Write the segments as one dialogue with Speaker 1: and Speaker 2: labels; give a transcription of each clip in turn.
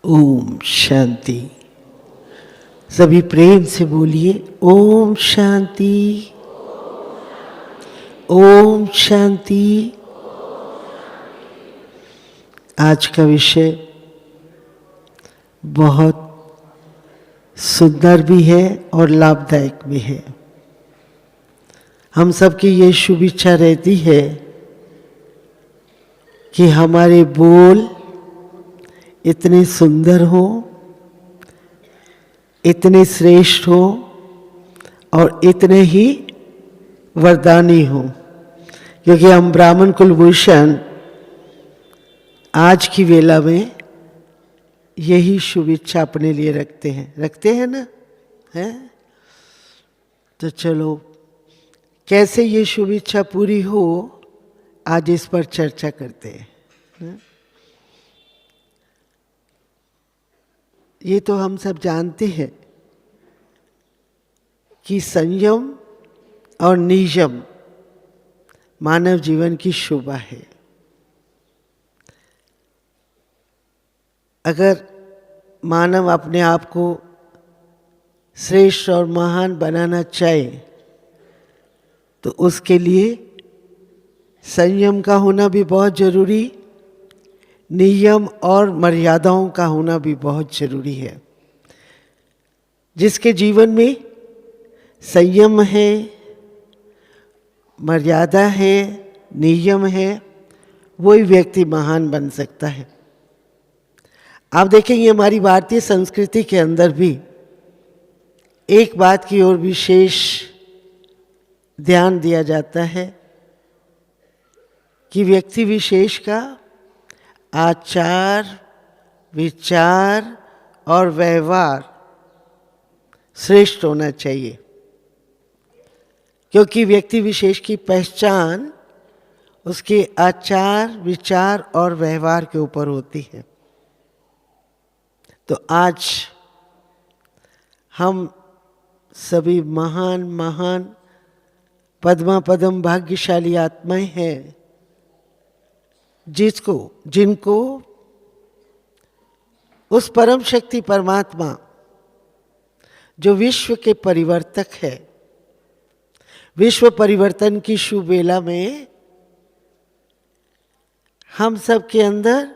Speaker 1: ओम शांति। सभी प्रेम से बोलिए ओम शांति, ओम शांति। आज का विषय बहुत सुंदर भी है और लाभदायक भी है। हम सबकी ये शुभ इच्छा रहती है कि हमारे बोल इतने सुंदर हो, इतने श्रेष्ठ हो और इतने ही वरदानी हो, क्योंकि हम ब्राह्मण कुलभूषण आज की वेला में यही शुभ इच्छा अपने लिए रखते हैं ना, हैं? तो चलो, कैसे ये शुभ इच्छा पूरी हो, आज इस पर चर्चा करते हैं। ये तो हम सब जानते हैं कि संयम और नियम मानव जीवन की शोभा है। अगर मानव अपने आप को श्रेष्ठ और महान बनाना चाहे तो उसके लिए संयम का होना भी बहुत जरूरी, नियम और मर्यादाओं का होना भी बहुत जरूरी है। जिसके जीवन में संयम है, मर्यादा है, नियम है, वही व्यक्ति महान बन सकता है। आप देखेंगे हमारी भारतीय संस्कृति के अंदर भी एक बात की ओर विशेष ध्यान दिया जाता है कि व्यक्ति विशेष का आचार, विचार और व्यवहार श्रेष्ठ होना चाहिए, क्योंकि व्यक्ति विशेष की पहचान उसके आचार, विचार और व्यवहार के ऊपर होती है। तो आज हम सभी महान महान पद्मा पदम भाग्यशाली आत्माएं हैं, जिनको उस परम शक्ति परमात्मा जो विश्व के परिवर्तक है, विश्व परिवर्तन की शुभ वेला में हम सब के अंदर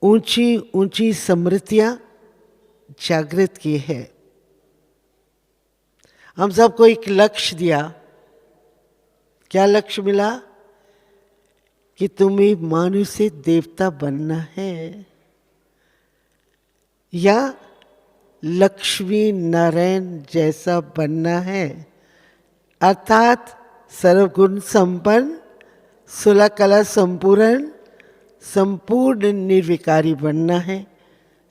Speaker 1: ऊंची ऊंची स्मृतियां जागृत की है। हम सबको एक लक्ष्य दिया। क्या लक्ष्य मिला? कि तुम्हें मानव से देवता बनना है या लक्ष्मी नारायण जैसा बनना है, अर्थात सर्वगुण संपन्न, सुलह कला संपूर्ण, संपूर्ण निर्विकारी बनना है,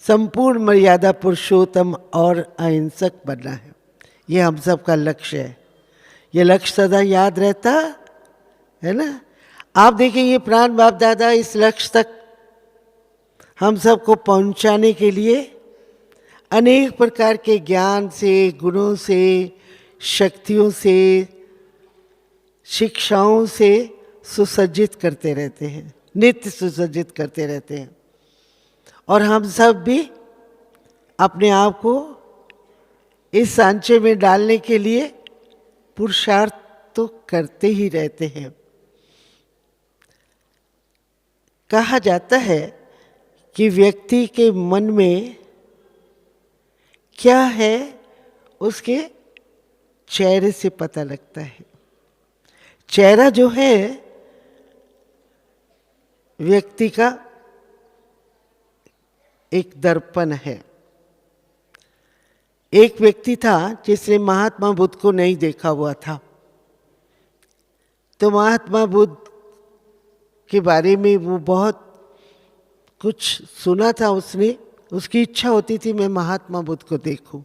Speaker 1: संपूर्ण मर्यादा पुरुषोत्तम और अहिंसक बनना है। ये हम सब का लक्ष्य है। ये लक्ष्य सदा याद रहता है ना। आप देखें, ये प्राण बाप दादा इस लक्ष्य तक हम सबको पहुंचाने के लिए अनेक प्रकार के ज्ञान से, गुणों से, शक्तियों से, शिक्षाओं से सुसज्जित करते रहते हैं, नित्य सुसज्जित करते रहते हैं। और हम सब भी अपने आप को इस सांचे में डालने के लिए पुरुषार्थ तो करते ही रहते हैं। कहा जाता है कि व्यक्ति के मन में क्या है उसके चेहरे से पता लगता है। चेहरा जो है व्यक्ति का एक दर्पण है। एक व्यक्ति था जिसने महात्मा बुद्ध को नहीं देखा हुआ था, तो महात्मा बुद्ध के बारे में वो बहुत कुछ सुना था उसने। उसकी इच्छा होती थी मैं महात्मा बुद्ध को देखूं।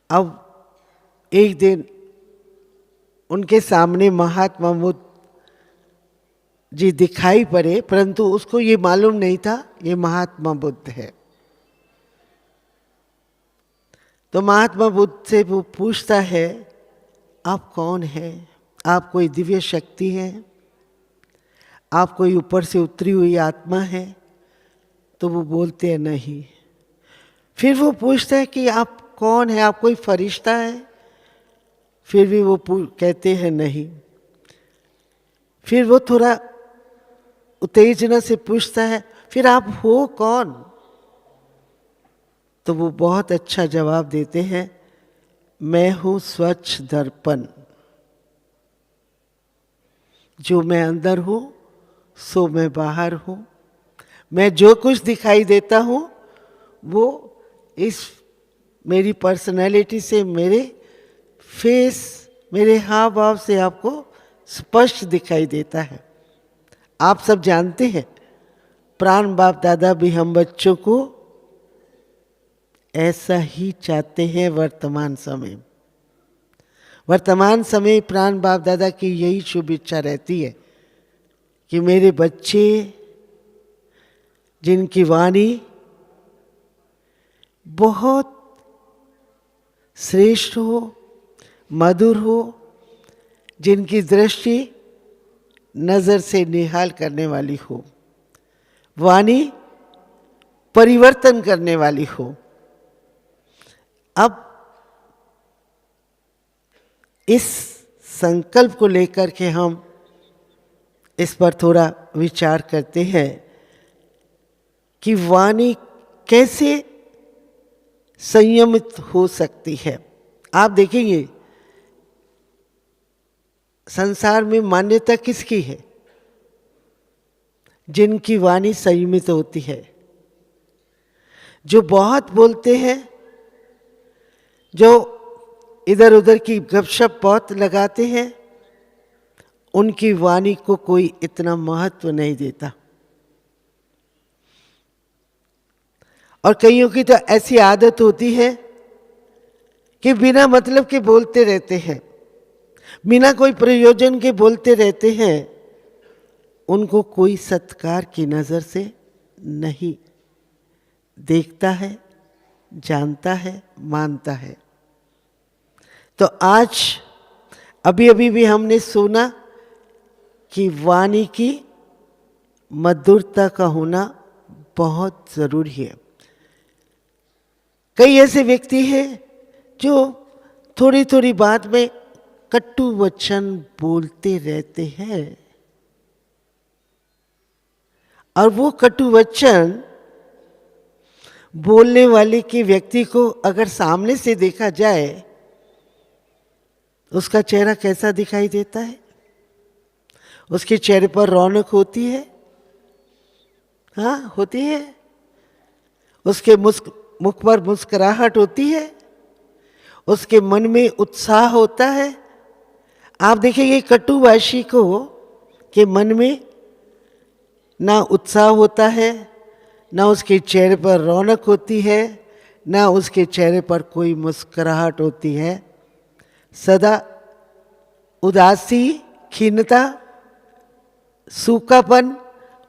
Speaker 1: अब एक दिन उनके सामने महात्मा बुद्ध जी दिखाई पड़े, परंतु उसको ये मालूम नहीं था ये महात्मा बुद्ध है। तो महात्मा बुद्ध से वो पूछता है, आप कौन हैं? आप कोई दिव्य शक्ति है? आप कोई ऊपर से उतरी हुई आत्मा है? तो वो बोलते हैं नहीं। फिर वो पूछते हैं कि आप कौन है, आप कोई फरिश्ता है? फिर भी वो कहते हैं नहीं। फिर वो थोड़ा उत्तेजना से पूछता है, फिर आप हो कौन? तो वो बहुत अच्छा जवाब देते हैं, मैं हूं स्वच्छ दर्पण। जो मैं अंदर हूं सो मैं बाहर हूं। मैं जो कुछ दिखाई देता हूं वो इस मेरी पर्सनैलिटी से, मेरे फेस, मेरे हाव भाव से आपको स्पष्ट दिखाई देता है। आप सब जानते हैं, प्राण बाप दादा भी हम बच्चों को ऐसा ही चाहते हैं। वर्तमान समय प्राण बाप दादा की यही शुभ इच्छा रहती है कि मेरे बच्चे, जिनकी वाणी बहुत श्रेष्ठ हो, मधुर हो, जिनकी दृष्टि नजर से निहाल करने वाली हो, वाणी परिवर्तन करने वाली हो। अब इस संकल्प को लेकर के हम इस पर थोड़ा विचार करते हैं कि वाणी कैसे संयमित हो सकती है। आप देखेंगे संसार में मान्यता किसकी है? जिनकी वाणी संयमित होती है। जो बहुत बोलते हैं, जो इधर उधर की गपशप बहुत लगाते हैं, उनकी वाणी को कोई इतना महत्व नहीं देता। और कईयों की तो ऐसी आदत होती है कि बिना मतलब के बोलते रहते हैं, बिना कोई प्रयोजन के बोलते रहते हैं। उनको कोई सत्कार की नजर से नहीं देखता है, जानता है, मानता है। तो आज अभी अभी भी हमने सुना कि वाणी की मधुरता का होना बहुत जरूरी है। कई ऐसे व्यक्ति हैं जो थोड़ी थोड़ी बात में कटु वचन बोलते रहते हैं, और वो कटु वचन बोलने वाले के व्यक्ति को अगर सामने से देखा जाए, उसका चेहरा कैसा दिखाई देता है? उसके चेहरे पर रौनक होती है? हाँ, होती है। उसके मुख पर मुस्कुराहट होती है, उसके मन में उत्साह होता है। आप देखेंगे कटुभाषी को के मन में ना उत्साह होता है, ना उसके चेहरे पर रौनक होती है, ना उसके चेहरे पर कोई मुस्कुराहट होती है। सदा उदासी, खीनता, सूखापन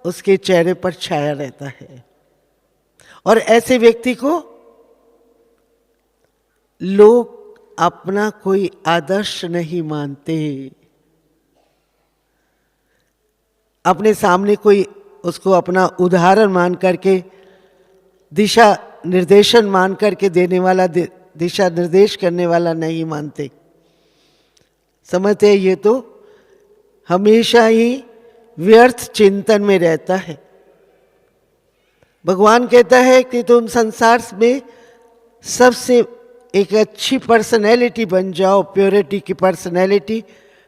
Speaker 1: उसके चेहरे पर छाया रहता है। और ऐसे व्यक्ति को लोग अपना कोई आदर्श नहीं मानते। अपने सामने कोई उसको अपना उदाहरण मान करके, दिशा निर्देशन मान करके देने वाला, दिशा निर्देश करने वाला नहीं मानते। समझते हैं ये तो हमेशा ही व्यर्थ चिंतन में रहता है। भगवान कहता है कि तुम संसार में सबसे एक अच्छी पर्सनैलिटी बन जाओ, प्योरिटी की पर्सनैलिटी,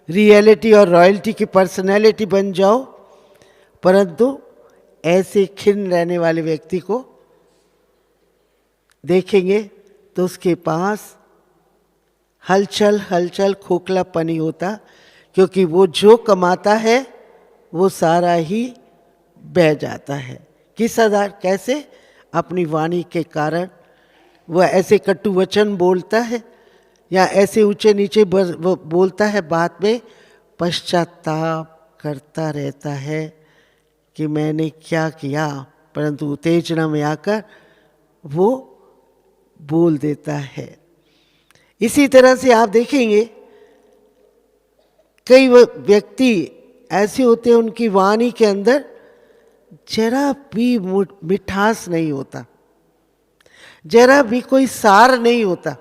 Speaker 1: रियलिटी और रॉयल्टी की पर्सनैलिटी बन जाओ, परंतु ऐसे खिन्न रहने वाले व्यक्ति को देखेंगे तो उसके पास हलचल खोखलापन ही होता, क्योंकि वो जो कमाता है वो सारा ही बह जाता है। किस आधार, कैसे? अपनी वाणी के कारण वह ऐसे कटु वचन बोलता है या ऐसे ऊंचे नीचे बोलता है, बात में पश्चाताप करता रहता है कि मैंने क्या किया, परंतु उत्तेजना में आकर वो बोल देता है। इसी तरह से आप देखेंगे कई व्यक्ति ऐसे होते हैं, उनकी वाणी के अंदर जरा भी मिठास नहीं होता, जरा भी कोई सार नहीं होता।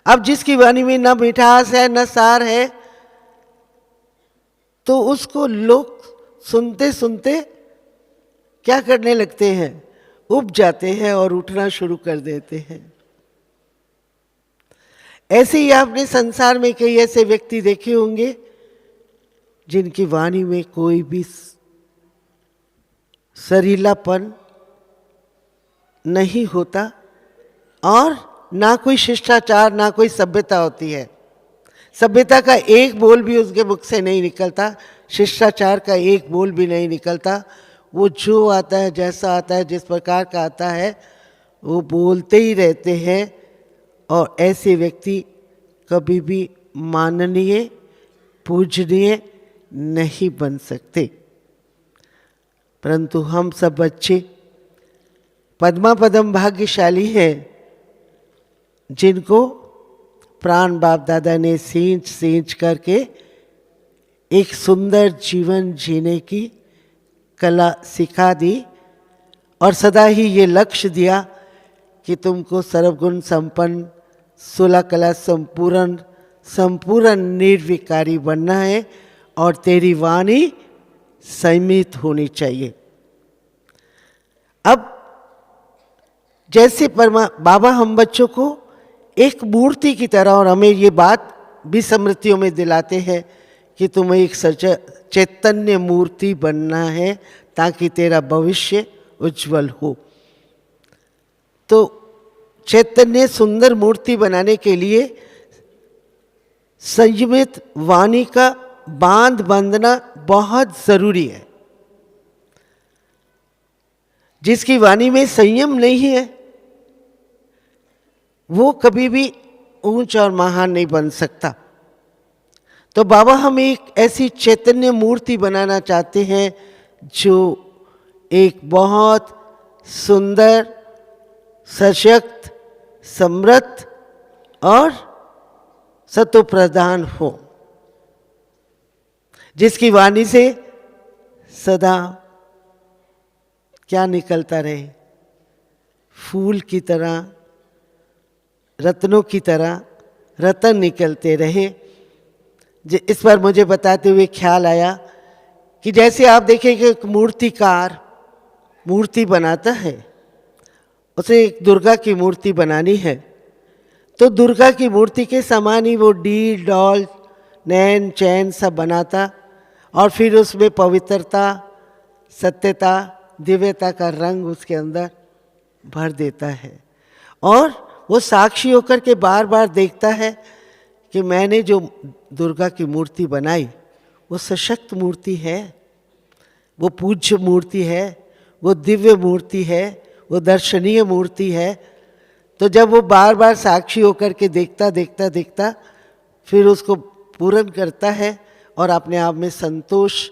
Speaker 1: अब जिसकी वाणी में न मिठास है न सार है, तो उसको लोग सुनते सुनते क्या करने लगते हैं, उब जाते हैं और उठना शुरू कर देते हैं। ऐसे ही आपने संसार में कई ऐसे व्यक्ति देखे होंगे जिनकी वाणी में कोई भी सरीलापन नहीं होता और ना कोई शिष्टाचार, ना कोई सभ्यता होती है। सभ्यता का एक बोल भी उसके मुख से नहीं निकलता, शिष्टाचार का एक बोल भी नहीं निकलता। वो जो आता है, जैसा आता है, जिस प्रकार का आता है, वो बोलते ही रहते हैं। और ऐसे व्यक्ति कभी भी माननीय, पूजनीय नहीं बन सकते। परंतु हम सब बच्चे पद्मा पदम भाग्यशाली हैं, जिनको प्राण बाप दादा ने सींच सींच करके एक सुंदर जीवन जीने की कला सिखा दी और सदा ही ये लक्ष्य दिया कि तुमको सर्वगुण संपन्न, 16 कला संपूर्ण निर्विकारी बनना है और तेरी वाणी संयमित होनी चाहिए। अब जैसे बाबा हम बच्चों को एक मूर्ति की तरह, और हमें ये बात भी स्मृतियों में दिलाते हैं कि तुम्हें एक चैतन्य मूर्ति बनना है ताकि तेरा भविष्य उज्जवल हो। तो चैतन्य सुंदर मूर्ति बनाने के लिए संयमित वाणी का बांध बांधना बहुत जरूरी है। जिसकी वाणी में संयम नहीं है वो कभी भी ऊंच और महान नहीं बन सकता। तो बाबा हम एक ऐसी चैतन्य मूर्ति बनाना चाहते हैं जो एक बहुत सुंदर, सशक्त, समृद्ध और सत्व प्रधान हो, जिसकी वाणी से सदा क्या निकलता रहे, फूल की तरह, रत्नों की तरह रतन निकलते रहे। इस पर मुझे बताते हुए ख्याल आया कि जैसे आप देखें कि एक मूर्तिकार मूर्ति बनाता है, उसे एक दुर्गा की मूर्ति बनानी है, तो दुर्गा की मूर्ति के समान ही वो डील डॉल नैन चैन सब बनाता और फिर उसमें पवित्रता, सत्यता, दिव्यता का रंग उसके अंदर भर देता है। और वो साक्षी होकर के बार बार देखता है कि मैंने जो दुर्गा की मूर्ति बनाई वो सशक्त मूर्ति है, वो पूज्य मूर्ति है, वो दिव्य मूर्ति है, वो दर्शनीय मूर्ति है। तो जब वो बार बार साक्षी होकर के देखता फिर उसको पूर्ण करता है और अपने आप में संतोष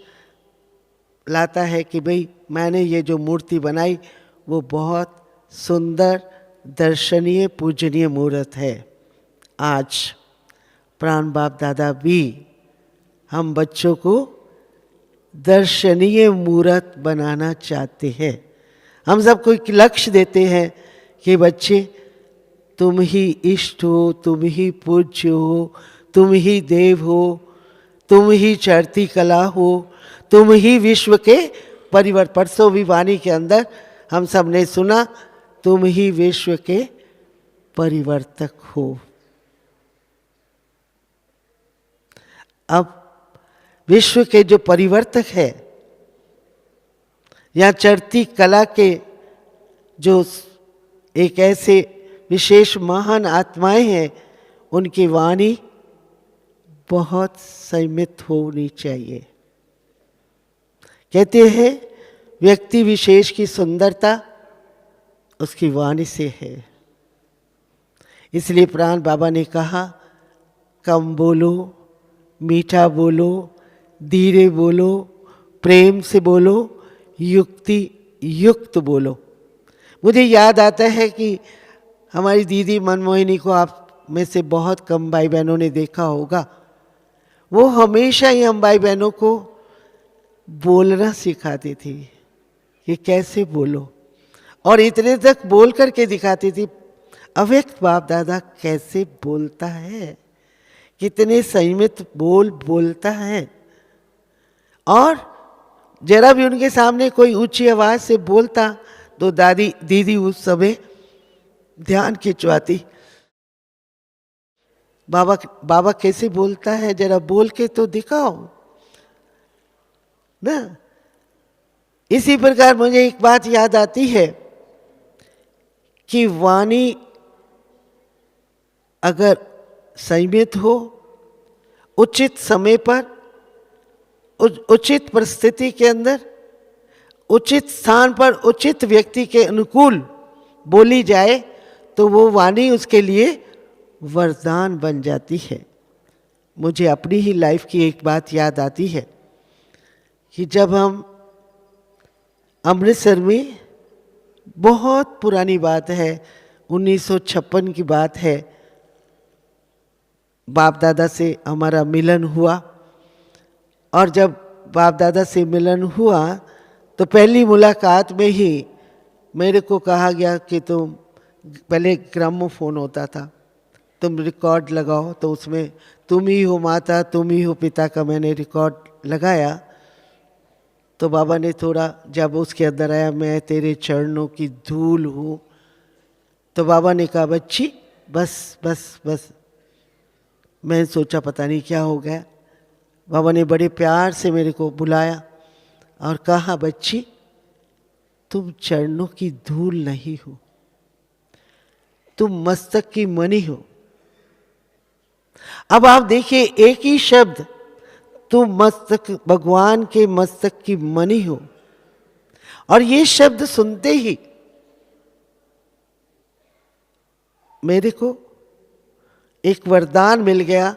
Speaker 1: लाता है कि भाई मैंने ये जो मूर्ति बनाई वो बहुत सुंदर, दर्शनीय, पूजनीय मूर्त है। आज प्राण बाप दादा भी हम बच्चों को दर्शनीय मूर्त बनाना चाहते हैं। हम सबको एक लक्ष्य देते हैं कि बच्चे तुम ही इष्ट हो, तुम ही पूज्य हो, तुम ही देव हो, तुम ही चढ़ती कला हो, तुम ही विश्व के परिवर्तक। परसों भी वाणी के अंदर हम सब ने सुना, तुम ही विश्व के परिवर्तक हो। अब विश्व के जो परिवर्तक है या चढ़ती कला के जो एक ऐसे विशेष महान आत्माएं हैं, उनकी वाणी बहुत संयमित होनी चाहिए। कहते हैं व्यक्ति विशेष की सुंदरता उसकी वाणी से है। इसलिए प्राण बाबा ने कहा कम बोलो, मीठा बोलो, धीरे बोलो, प्रेम से बोलो, युक्ति युक्त बोलो। मुझे याद आता है कि हमारी दीदी मनमोहिनी को आप में से बहुत कम भाई बहनों ने देखा होगा। वो हमेशा ही हम भाई बहनों को बोलना सिखाती थी। कि कैसे बोलो, और इतने तक बोल करके दिखाती थी। अव्यक्त बाप दादा कैसे बोलता है, कितने संयमित बोल बोलता है। और जरा भी उनके सामने कोई ऊंची आवाज से बोलता तो दीदी उस समय ध्यान खिंचवाती। बाबा कैसे बोलता है, जरा बोल के तो दिखाओ ना। इसी प्रकार मुझे एक बात याद आती है कि वाणी अगर संयमित हो, उचित समय पर, उचित परिस्थिति के अंदर, उचित स्थान पर, उचित व्यक्ति के अनुकूल बोली जाए तो वो वाणी उसके लिए वरदान बन जाती है। मुझे अपनी ही लाइफ की एक बात याद आती है कि जब हम अमृतसर में, बहुत पुरानी बात है, 1956 की बात है, बाप दादा से हमारा मिलन हुआ। और जब बाप दादा से मिलन हुआ तो पहली मुलाकात में ही मेरे को कहा गया कि तुम, पहले ग्रामोफोन होता था, तुम रिकॉर्ड लगाओ। तो उसमें तुम ही हो माता, तुम ही हो पिता का मैंने रिकॉर्ड लगाया। तो बाबा ने थोड़ा, जब उसके अंदर आया, मैं तेरे चरणों की धूल हूँ, तो बाबा ने कहा बच्ची बस बस बस। मैंने सोचा पता नहीं क्या हो गया। बाबा ने बड़े प्यार से मेरे को बुलाया और कहा बच्ची तुम चरणों की धूल नहीं हो, तुम मस्तक की मणि हो। अब आप देखिए, एक ही शब्द, तुम मस्तक, भगवान के मस्तक की मणि हो। और ये शब्द सुनते ही मेरे को एक वरदान मिल गया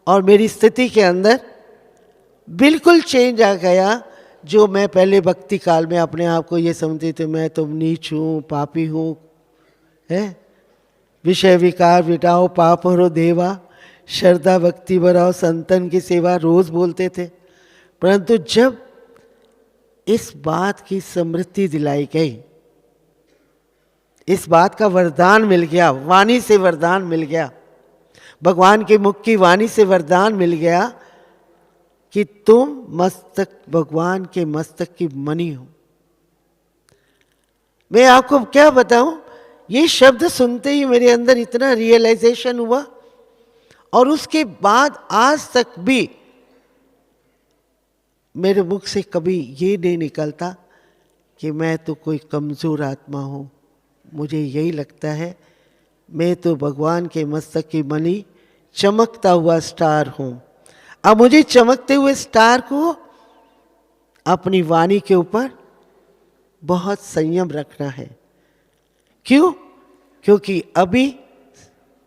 Speaker 1: और मेरी स्थिति के अंदर बिल्कुल चेंज आ गया। जो मैं पहले भक्ति काल में अपने आप को ये समझती थी, मैं तो नीच हूँ, पापी हूँ, है, विषय विकार मिटाओ, पाप हरो देवा, श्रद्धा भक्ति बढ़ाओ, संतन की सेवा, रोज बोलते थे। परंतु जब इस बात की समृद्धि दिलाई गई, इस बात का वरदान मिल गया, वाणी से वरदान मिल गया, भगवान के मुख की वाणी से वरदान मिल गया कि तुम मस्तक, भगवान के मस्तक की मणि हो। मैं आपको क्या बताऊं, ये शब्द सुनते ही मेरे अंदर इतना रियलाइजेशन हुआ। और उसके बाद आज तक भी मेरे मुख से कभी ये नहीं निकलता कि मैं तो कोई कमज़ोर आत्मा हूँ। मुझे यही लगता है मैं तो भगवान के मस्तक की मणि, चमकता हुआ स्टार हूँ। अब मुझे चमकते हुए स्टार को अपनी वाणी के ऊपर बहुत संयम रखना है। क्यों? क्योंकि अभी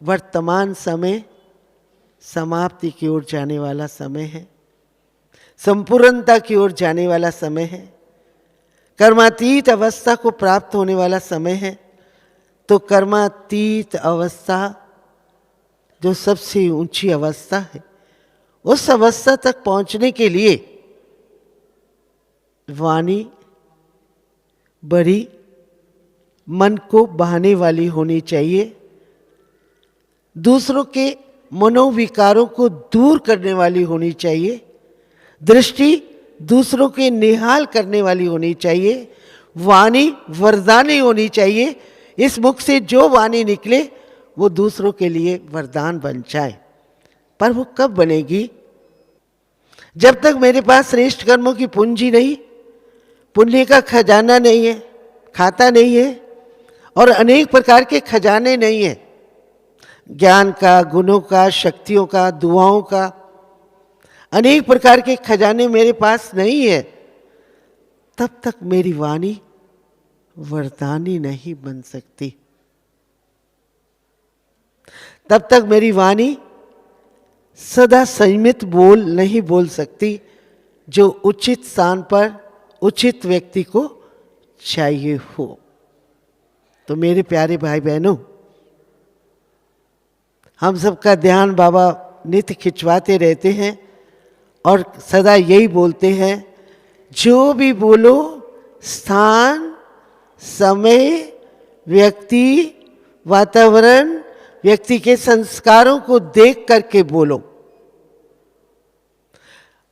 Speaker 1: वर्तमान समय समाप्ति की ओर जाने वाला समय है, संपूर्णता की ओर जाने वाला समय है, कर्मातीत अवस्था को प्राप्त होने वाला समय है। तो कर्मातीत अवस्था जो सबसे ऊंची अवस्था है, उस अवस्था तक पहुंचने के लिए वाणी बड़ी मन को बहाने वाली होनी चाहिए, दूसरों के मनोविकारों को दूर करने वाली होनी चाहिए, दृष्टि दूसरों के निहाल करने वाली होनी चाहिए, वाणी वरदानी होनी चाहिए। इस मुख से जो वाणी निकले वो दूसरों के लिए वरदान बन जाए। पर वो कब बनेगी? जब तक मेरे पास श्रेष्ठ कर्मों की पूंजी नहीं, पुण्य का खजाना नहीं है, खाता नहीं है, और अनेक प्रकार के खजाने नहीं है, ज्ञान का, गुणों का, शक्तियों का, दुआओं का, अनेक प्रकार के खजाने मेरे पास नहीं है, तब तक मेरी वाणी वरदानी नहीं बन सकती। तब तक मेरी वाणी सदा संयमित बोल नहीं बोल सकती, जो उचित स्थान पर उचित व्यक्ति को चाहिए हो। तो मेरे प्यारे भाई बहनों, हम सबका ध्यान बाबा नित्य खिंचवाते रहते हैं और सदा यही बोलते हैं, जो भी बोलो स्थान, समय, व्यक्ति, वातावरण, व्यक्ति के संस्कारों को देख करके बोलो।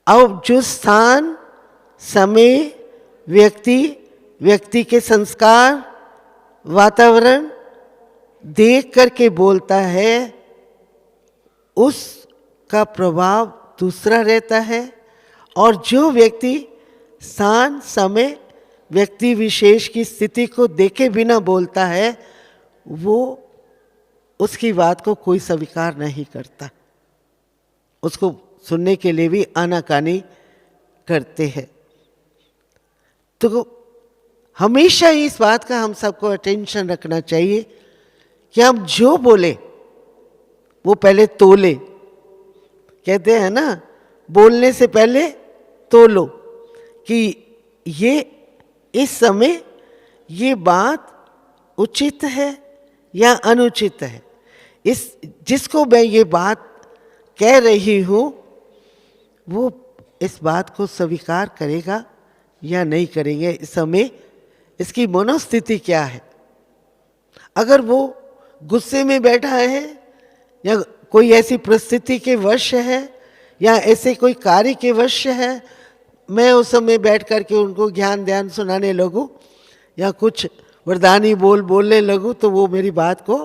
Speaker 1: अब जो स्थान, समय, व्यक्ति के संस्कार, वातावरण देख करके बोलता है, उसका प्रभाव दूसरा रहता है। और जो व्यक्ति स्थान, समय, व्यक्ति विशेष की स्थिति को देखे बिना बोलता है, वो उसकी बात को कोई स्वीकार नहीं करता, उसको सुनने के लिए भी आनाकानी करते हैं। तो हमेशा इस बात का हम सबको अटेंशन रखना चाहिए कि हम जो बोले वो पहले तोले। कहते हैं ना, बोलने से पहले तोलो कि ये इस समय ये बात उचित है या अनुचित है। जिसको मैं ये बात कह रही हूँ वो इस बात को स्वीकार करेगा या नहीं करेंगे, इस समय इसकी मनोस्थिति क्या है। अगर वो गुस्से में बैठा है या कोई ऐसी परिस्थिति के वश है या ऐसे कोई कार्य के वश है, मैं उस समय बैठ करके उनको ज्ञान ध्यान सुनाने लगूं या कुछ वरदानी बोलने लगूं, तो वो मेरी बात को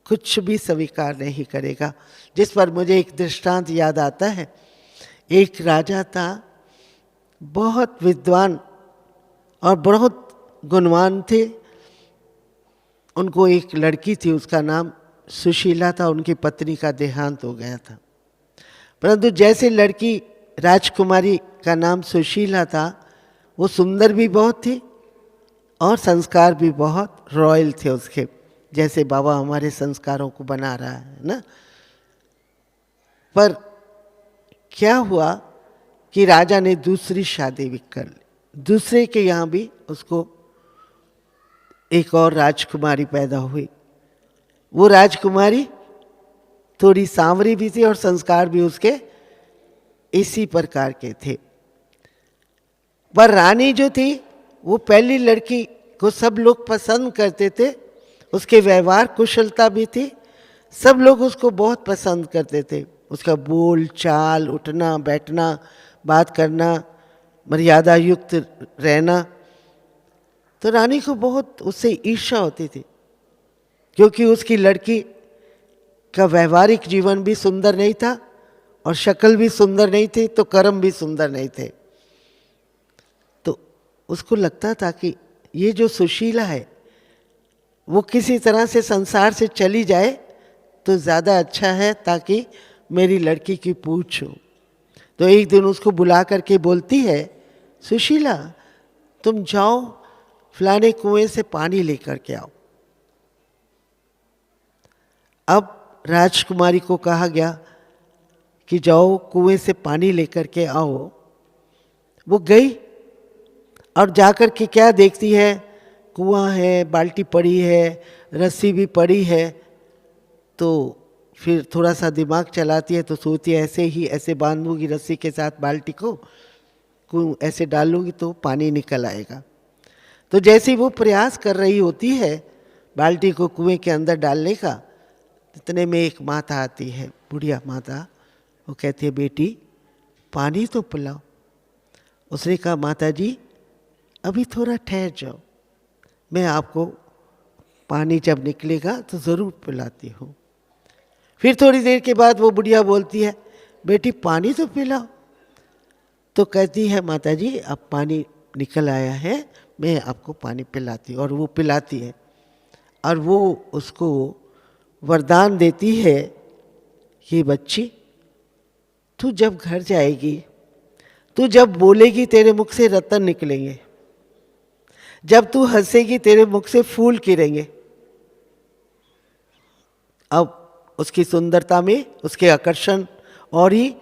Speaker 1: कुछ भी स्वीकार नहीं करेगा। जिस पर मुझे एक दृष्टांत याद आता है। एक राजा था, बहुत विद्वान और बहुत गुणवान थे। उनको एक लड़की थी, उसका नाम सुशीला था। उनकी पत्नी का देहांत हो गया था, परंतु जैसे लड़की राजकुमारी का नाम सुशीला था, वो सुंदर भी बहुत थी और संस्कार भी बहुत रॉयल थे उसके, जैसे बाबा हमारे संस्कारों को बना रहा है ना। पर क्या हुआ कि राजा ने दूसरी शादी भी कर ली। दूसरे के यहाँ भी उसको एक और राजकुमारी पैदा हुई। वो राजकुमारी थोड़ी सांवरी भी थी और संस्कार भी उसके इसी प्रकार के थे। पर रानी जो थी, वो पहली लड़की को सब लोग पसंद करते थे। उसके व्यवहार कुशलता भी थी, सब लोग उसको बहुत पसंद करते थे। उसका बोल चाल, उठना बैठना, बात करना, मर्यादा युक्त रहना। तो रानी को बहुत उससे ईर्ष्या होती थी, क्योंकि उसकी लड़की का व्यवहारिक जीवन भी सुंदर नहीं था और शक्ल भी सुंदर नहीं थी, तो कर्म भी सुंदर नहीं थे। तो उसको लगता था कि ये जो सुशीला है वो किसी तरह से संसार से चली जाए तो ज़्यादा अच्छा है, ताकि मेरी लड़की की पूछ हो। तो एक दिन उसको बुला करके बोलती है, सुशीला तुम जाओ फलाने कुएं से पानी लेकर के आओ। अब राजकुमारी को कहा गया कि जाओ कुएं से पानी लेकर के आओ। वो गई और जाकर के क्या देखती है, कुआं है, बाल्टी पड़ी है, रस्सी भी पड़ी है। तो फिर थोड़ा सा दिमाग चलाती है, तो सोचती है ऐसे बांधूंगी रस्सी के साथ बाल्टी को ऐसे डालूंगी तो पानी निकल आएगा। तो जैसे वो प्रयास कर रही होती है बाल्टी को कुएं के अंदर डालने का, इतने में एक माता आती है, बुढ़िया माता। वो कहती है, बेटी पानी तो पिलाओ। उसने कहा, माता जी अभी थोड़ा ठहर जाओ, मैं आपको पानी जब निकलेगा तो ज़रूर पिलाती हूँ। फिर थोड़ी देर के बाद वो बुढ़िया बोलती है, बेटी पानी तो पिलाओ। तो कहती है, माता जी अब पानी निकल आया है, मैं आपको पानी पिलाती हूँ। और वो पिलाती है और वो उसको वरदान देती है कि बच्ची तू जब घर जाएगी, तू जब बोलेगी तेरे मुख से रत्न निकलेंगे, जब तू हंसेगी तेरे मुख से फूल गिरेंगे। अब उसकी सुंदरता में, उसके आकर्षण और ही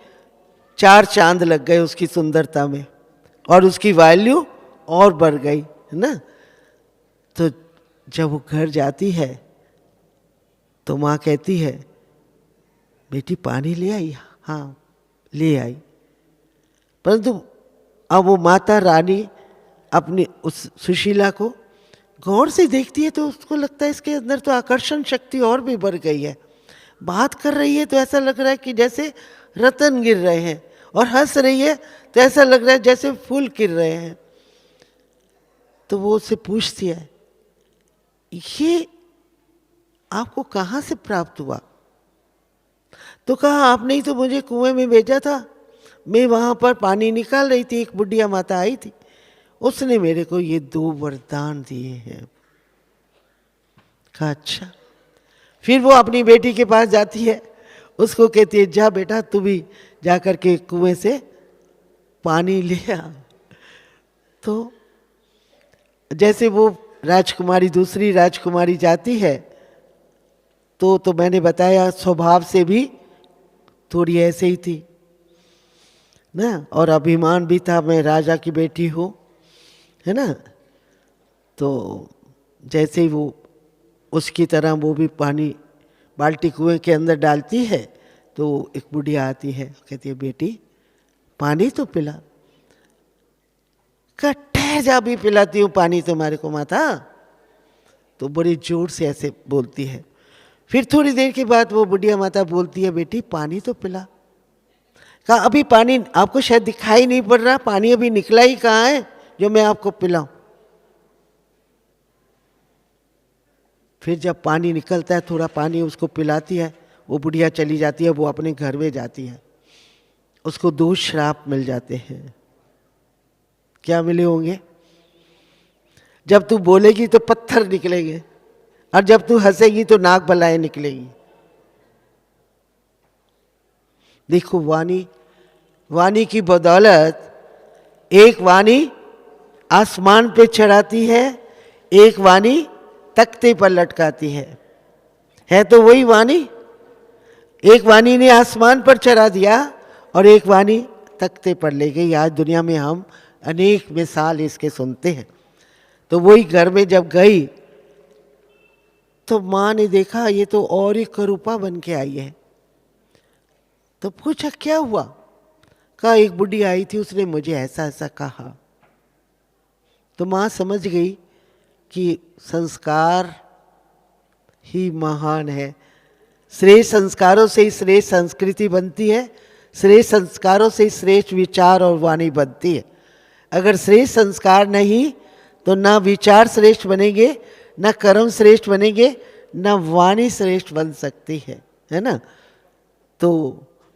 Speaker 1: 4 चांद लग गए उसकी सुंदरता में, और उसकी वैल्यू और बढ़ गई, है ना। तो जब वो घर जाती है तो माँ कहती है, बेटी पानी ले आई? हाँ ले आई। परंतु अब वो माता रानी अपनी उस सुशीला को गौर से देखती है तो उसको लगता है इसके अंदर तो आकर्षण शक्ति और भी बढ़ गई है। बात कर रही है तो ऐसा लग रहा है कि जैसे रतन गिर रहे हैं, और हंस रही है तो ऐसा लग रहा है जैसे फूल गिर रहे हैं। तो वो उससे पूछती है, ये आपको कहाँ से प्राप्त हुआ? तो कहा, आपने ही तो मुझे कुएं में भेजा था, मैं वहाँ पर पानी निकाल रही थी, एक बुढ़िया माता आई थी, उसने मेरे को ये 2 वरदान दिए हैं। कहा अच्छा। फिर वो अपनी बेटी के पास जाती है, उसको कहती है, जा बेटा तू भी जा कर के कुएं से पानी ले आ। तो जैसे वो राजकुमारी, दूसरी राजकुमारी जाती है तो मैंने बताया स्वभाव से भी थोड़ी ऐसे ही थी ना, और अभिमान भी था, मैं राजा की बेटी हूँ, है ना। तो जैसे ही वो उसकी तरह वो भी पानी बाल्टी कुएं के अंदर डालती है तो एक बुढ़िया आती है, कहती है, बेटी पानी तो पिला। ठहर जा, भी पिलाती हूँ पानी तुम्हारे को माता। तो बड़ी जोर से ऐसे बोलती है। फिर थोड़ी देर के बाद वो बुढ़िया माता बोलती है, बेटी पानी तो पिला। कहा, अभी पानी आपको शायद दिखाई नहीं पड़ रहा, पानी अभी निकला ही कहाँ है जो मैं आपको पिलाऊं। फिर जब पानी निकलता है, थोड़ा पानी उसको पिलाती है, वो बुढ़िया चली जाती है, वो अपने घर में जाती है। उसको 2 श्राप मिल जाते हैं। क्या मिले होंगे? जब तू बोलेगी तो पत्थर निकलेंगे, और जब तू हंसेगी तो नाक बलाएं निकलेगी। देखो, वाणी की बदौलत एक वाणी आसमान पे चढ़ाती है, एक वाणी तख्ते पर लटकाती है तो वही वाणी। एक वाणी ने आसमान पर चढ़ा दिया और एक वाणी तख्ते पर ले गई। आज दुनिया में हम अनेक मिसाल इसके सुनते हैं। तो वही घर में जब गई तो माँ ने देखा ये तो और एक करूपा बन के आई है। तो पूछा क्या हुआ? कहा, एक बुढ़ी आई थी, उसने मुझे ऐसा ऐसा कहा। तो माँ समझ गई कि संस्कार ही महान है। श्रेष्ठ संस्कारों से ही श्रेष्ठ संस्कृति बनती है, श्रेष्ठ संस्कारों से ही श्रेष्ठ विचार और वाणी बनती है। अगर श्रेष्ठ संस्कार नहीं तो ना विचार श्रेष्ठ बनेंगे, ना कर्म श्रेष्ठ बनेंगे, ना वाणी श्रेष्ठ बन सकती है ना। तो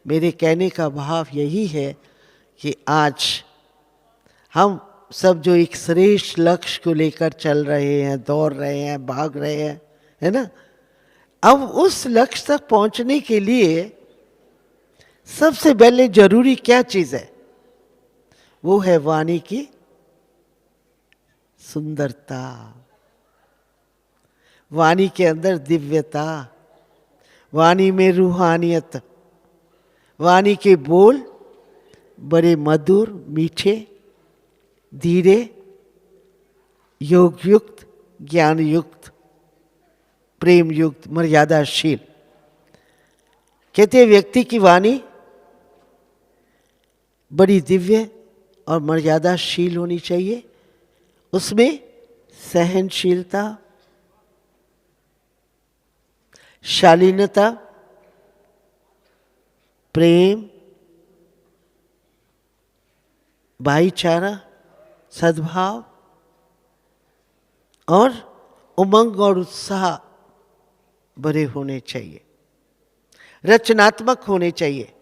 Speaker 1: मेरे कहने का भाव यही है कि आज हम सब जो एक श्रेष्ठ लक्ष्य को लेकर चल रहे हैं, दौड़ रहे हैं, भाग रहे हैं, है ना, अब उस लक्ष्य तक पहुंचने के लिए सबसे पहले जरूरी क्या चीज है? वो है वाणी की सुंदरता, वाणी के अंदर दिव्यता, वाणी में रूहानियत। वाणी के बोल बड़े मधुर, मीठे, धीरे, योग युक्त, ज्ञान युक्त, प्रेम युक्त, मर्यादाशील। कहते हैं व्यक्ति की वाणी बड़ी दिव्य और मर्यादाशील होनी चाहिए। उसमें सहनशीलता, शालीनता, प्रेम, भाईचारा, सद्भाव और उमंग और उत्साह भरे होने चाहिए। रचनात्मक होने चाहिए।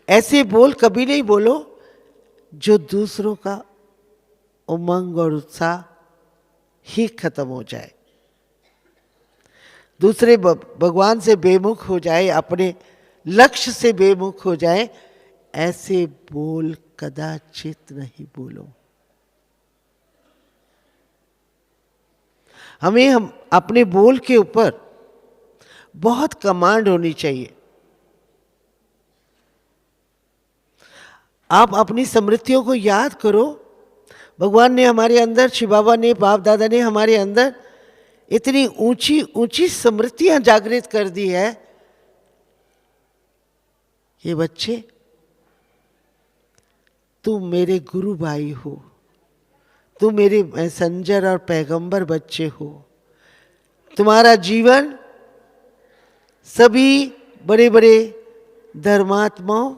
Speaker 1: ऐसे बोल कभी नहीं बोलो जो दूसरों का उमंग और उत्साह ही खत्म हो जाए, दूसरे भगवान से बेमुख हो जाए, अपने लक्ष्य से बेमुख हो जाए। ऐसे बोल कदाचित नहीं बोलो। हम अपने बोल के ऊपर बहुत कमांड होनी चाहिए। आप अपनी स्मृतियों को याद करो। भगवान ने हमारे अंदर, शिव बाबा ने, बाप दादा ने हमारे अंदर इतनी ऊंची ऊंची स्मृतियां जागृत कर दी है। ये बच्चे, तुम मेरे गुरु भाई हो, तुम मेरे मैसेंजर और पैगंबर बच्चे हो। तुम्हारा जीवन सभी बड़े बड़े धर्मात्माओं,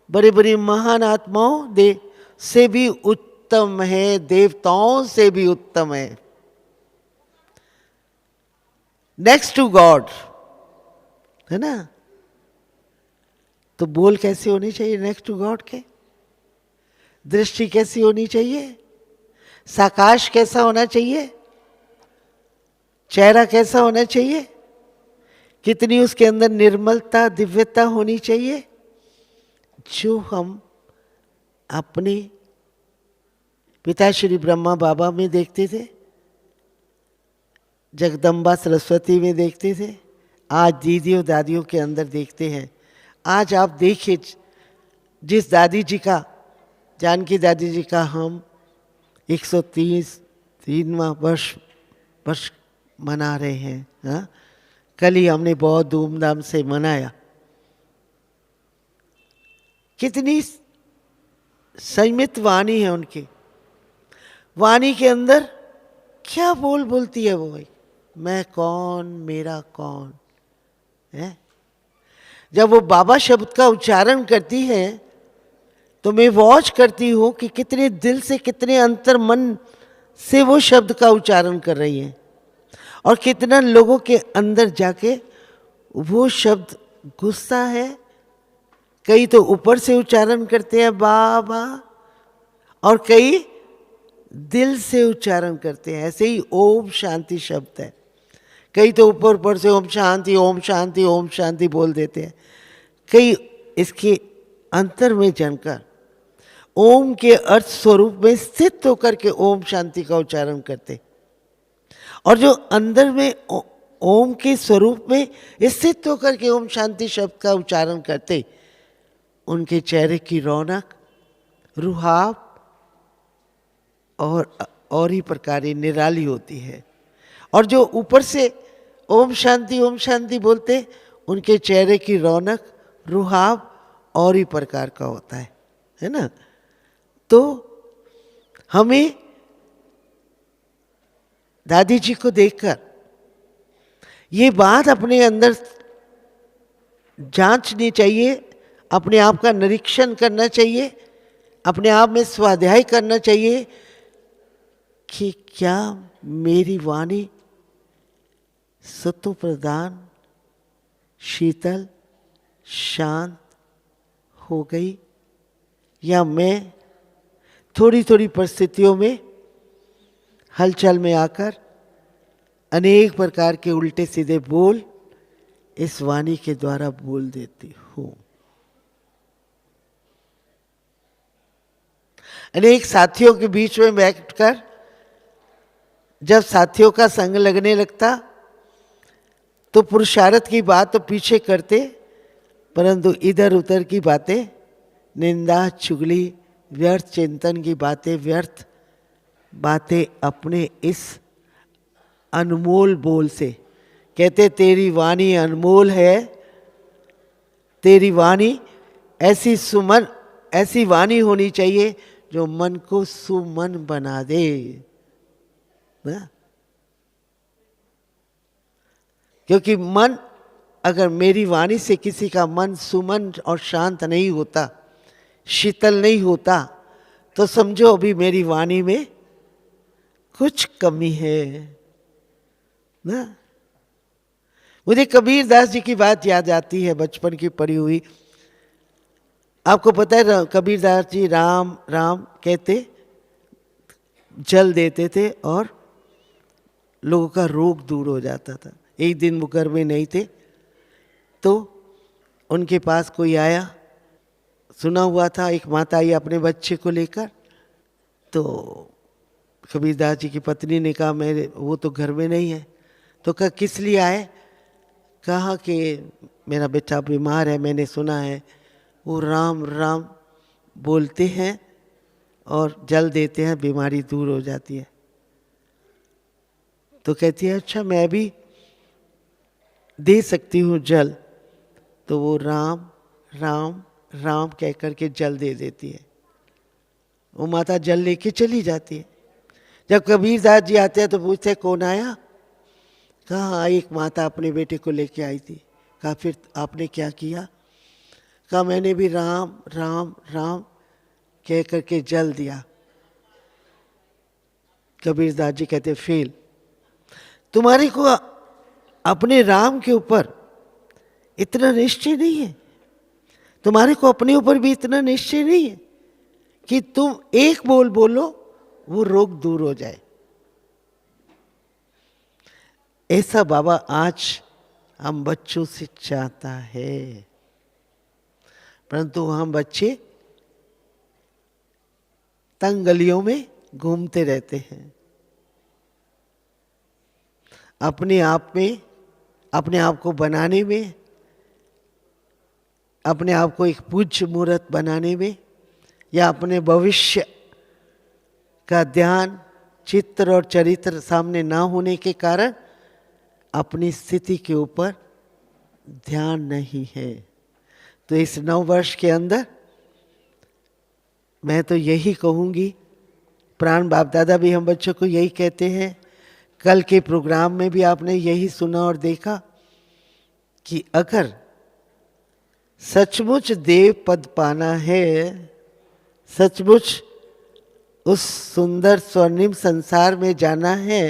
Speaker 1: बड़े बड़े महान आत्माओं से भी उत्तम है, देवताओं से भी उत्तम है। नेक्स्ट टू गॉड, है ना। तो बोल कैसे होने चाहिए नेक्स्ट टू गॉड के? दृष्टि कैसी होनी चाहिए? साकाश कैसा होना चाहिए? चेहरा कैसा होना चाहिए? कितनी उसके अंदर निर्मलता, दिव्यता होनी चाहिए, जो हम अपने पिता श्री ब्रह्मा बाबा में देखते थे, जगदम्बा सरस्वती में देखते थे, आज दीदियों दादियों के अंदर देखते हैं। आज आप देखिए, जिस दादी जी का, जानकी दादी जी का हम 133वां वर्ष मना रहे हैं। हाँ, कल ही हमने बहुत धूमधाम से मनाया। कितनी संयमित वाणी है उनकी। वाणी के अंदर क्या बोलती है वो भाई, मैं कौन, मेरा कौन है। जब वो बाबा शब्द का उच्चारण करती है तो मैं वॉच करती हूँ कि कितने दिल से, कितने अंतर मन से वो शब्द का उच्चारण कर रही है, और कितना लोगों के अंदर जाके वो शब्द घुसता है। कई तो ऊपर से उच्चारण करते हैं बाबा, और कई दिल से उच्चारण करते हैं। ऐसे ही ओम शांति शब्द है, कई तो ऊपर से ओम शांति ओम शांति ओम शांति बोल देते हैं, कई इसके अंतर में जानकर ओम के अर्थ स्वरूप में स्थित होकर के ओम शांति का उच्चारण करते, और जो अंदर में ओम के स्वरूप में स्थित होकर के ओम शांति शब्द का उच्चारण करते, उनके चेहरे की रौनक, रुहाब और ही प्रकार निराली होती है। और जो ऊपर से ओम शांति बोलते, उनके चेहरे की रौनक, रुहाब और ही प्रकार का होता है ना। तो हमें दादी जी को देखकर ये बात अपने अंदर जांचनी चाहिए, अपने आप का निरीक्षण करना चाहिए, अपने आप में स्वाध्याय करना चाहिए कि क्या मेरी वाणी सत्व प्रदान, शीतल, शांत हो गई, या मैं थोड़ी थोड़ी परिस्थितियों में, हलचल में आकर अनेक प्रकार के उल्टे सीधे बोल इस वाणी के द्वारा बोल देती हूँ। अनेक साथियों के बीच में बैठकर जब साथियों का संग लगने लगता तो पुरुषार्थ की बात तो पीछे करते, परंतु इधर उधर की बातें, निंदा चुगली, व्यर्थ चिंतन की बातें, व्यर्थ बातें अपने इस अनमोल बोल से कहते, तेरी वाणी अनमोल है, तेरी वाणी ऐसी सुमन, ऐसी वाणी होनी चाहिए जो मन को सुमन बना दे ना? क्योंकि मन, अगर मेरी वाणी से किसी का मन सुमन और शांत नहीं होता, शीतल नहीं होता, तो समझो अभी मेरी वाणी में कुछ कमी है ना। मुझे कबीर दास जी की बात याद आती है, बचपन की पढ़ी हुई। आपको पता है कबीर दास जी राम राम कहते, जल देते थे और लोगों का रोग दूर हो जाता था। एक दिन वो घर में नहीं थे तो उनके पास कोई आया, सुना हुआ था एक माता आई अपने बच्चे को लेकर, तो कबीरदास जी की पत्नी ने कहा मेरे वो तो घर में नहीं है। तो कहा किस लिए आए? कहा कि मेरा बेटा बीमार है, मैंने सुना है वो राम राम बोलते हैं और जल देते हैं, बीमारी दूर हो जाती है। तो कहती है अच्छा मैं भी दे सकती हूँ जल। तो वो राम राम राम कह कर के जल दे देती है। वो माता जल लेके चली जाती है। जब कबीरदास जी आते हैं तो पूछते हैं कौन आया? कहा हाँ, एक माता अपने बेटे को लेके आई थी। कहा फिर आपने क्या किया? कहा मैंने भी राम राम राम कह करके जल दिया। कबीरदास जी कहते फेल, तुम्हारे को अपने राम के ऊपर इतना निश्चय नहीं है, तुम्हारे को अपने ऊपर भी इतना निश्चय नहीं है कि तुम एक बोल बोलो वो रोग दूर हो जाए। ऐसा बाबा आज हम बच्चों से चाहता है, परंतु हम बच्चे तंग गलियों में घूमते रहते हैं, अपने आप में, अपने आप को बनाने में, अपने आप को एक पूज्य मूर्त बनाने में, या अपने भविष्य का ध्यान, चित्र और चरित्र सामने ना होने के कारण अपनी स्थिति के ऊपर ध्यान नहीं है। तो इस 9 वर्ष के अंदर मैं तो यही कहूँगी, प्राण बाप दादा भी हम बच्चों को यही कहते हैं, कल के प्रोग्राम में भी आपने यही सुना और देखा कि अगर सचमुच देव पद पाना है, सचमुच उस सुंदर स्वर्णिम संसार में जाना है,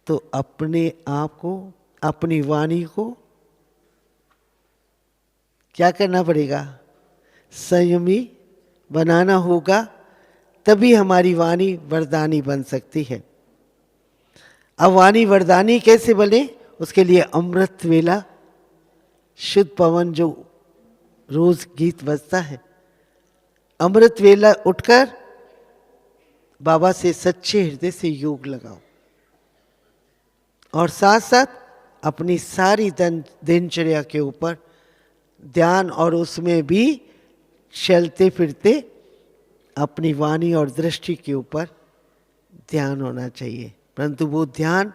Speaker 1: तो अपने आप को, अपनी वाणी को क्या करना पड़ेगा? संयमी बनाना होगा, तभी हमारी वाणी वरदानी बन सकती है। अब वाणी वरदानी कैसे बने? उसके लिए अमृत वेला, शुद्ध पवन जो रोज गीत बजता है, अमृत वेला उठकर बाबा से सच्चे हृदय से योग लगाओ, और साथ साथ अपनी सारी दिनचर्या के ऊपर ध्यान, और उसमें भी चलते फिरते अपनी वाणी और दृष्टि के ऊपर ध्यान होना चाहिए। परंतु वो ध्यान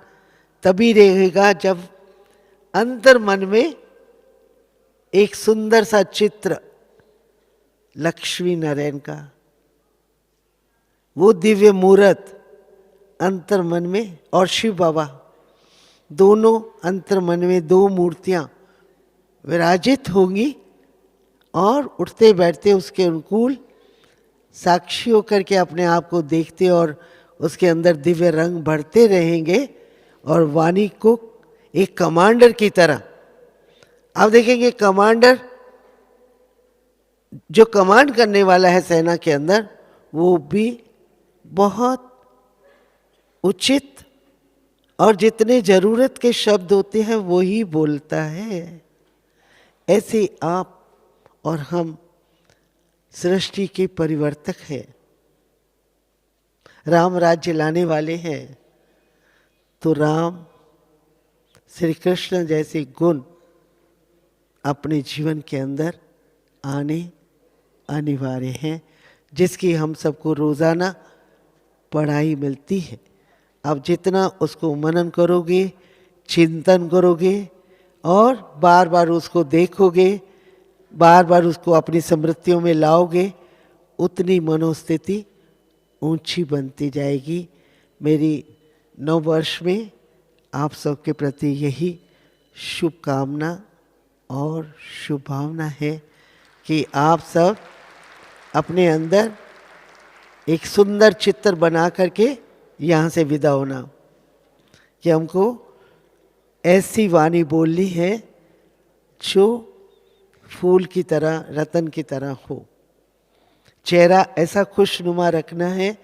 Speaker 1: तभी रहेगा जब अंतर मन में एक सुंदर सा चित्र लक्ष्मी नारायण का, वो दिव्य मूर्त अंतर मन में, और शिव बाबा, दोनों अंतर मन में 2 मूर्तियां विराजित होंगी, और उठते बैठते उसके अनुकूल साक्षी होकर के अपने आप को देखते और उसके अंदर दिव्य रंग भरते रहेंगे, और वाणी को एक कमांडर की तरह आप देखेंगे। कमांडर जो कमांड करने वाला है सेना के अंदर, वो भी बहुत उचित और जितने जरूरत के शब्द होते हैं वो ही बोलता है। ऐसे आप और हम सृष्टि के परिवर्तक हैं, राम राज्य लाने वाले हैं। तो राम श्री कृष्ण जैसे गुण अपने जीवन के अंदर आने अनिवार्य हैं, जिसकी हम सबको रोज़ाना पढ़ाई मिलती है। अब जितना उसको मनन करोगे, चिंतन करोगे और बार बार उसको देखोगे, बार बार उसको अपनी स्मृतियों में लाओगे, उतनी मनोस्थिति ऊंची बनती जाएगी। मेरी 9 वर्ष में आप सबके प्रति यही शुभकामना और शुभ भावना है कि आप सब अपने अंदर एक सुंदर चित्र बना करके यहाँ से विदा होना, कि हमको ऐसी वाणी बोलनी है जो फूल की तरह, रतन की तरह हो। चेहरा ऐसा खुशनुमा रखना है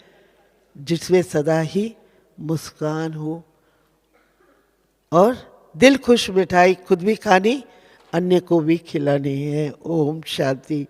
Speaker 1: जिसमें सदा ही मुस्कान हो, और दिल खुश मिठाई खुद भी खानी, अन्य को भी खिलानी है। ओम शांति।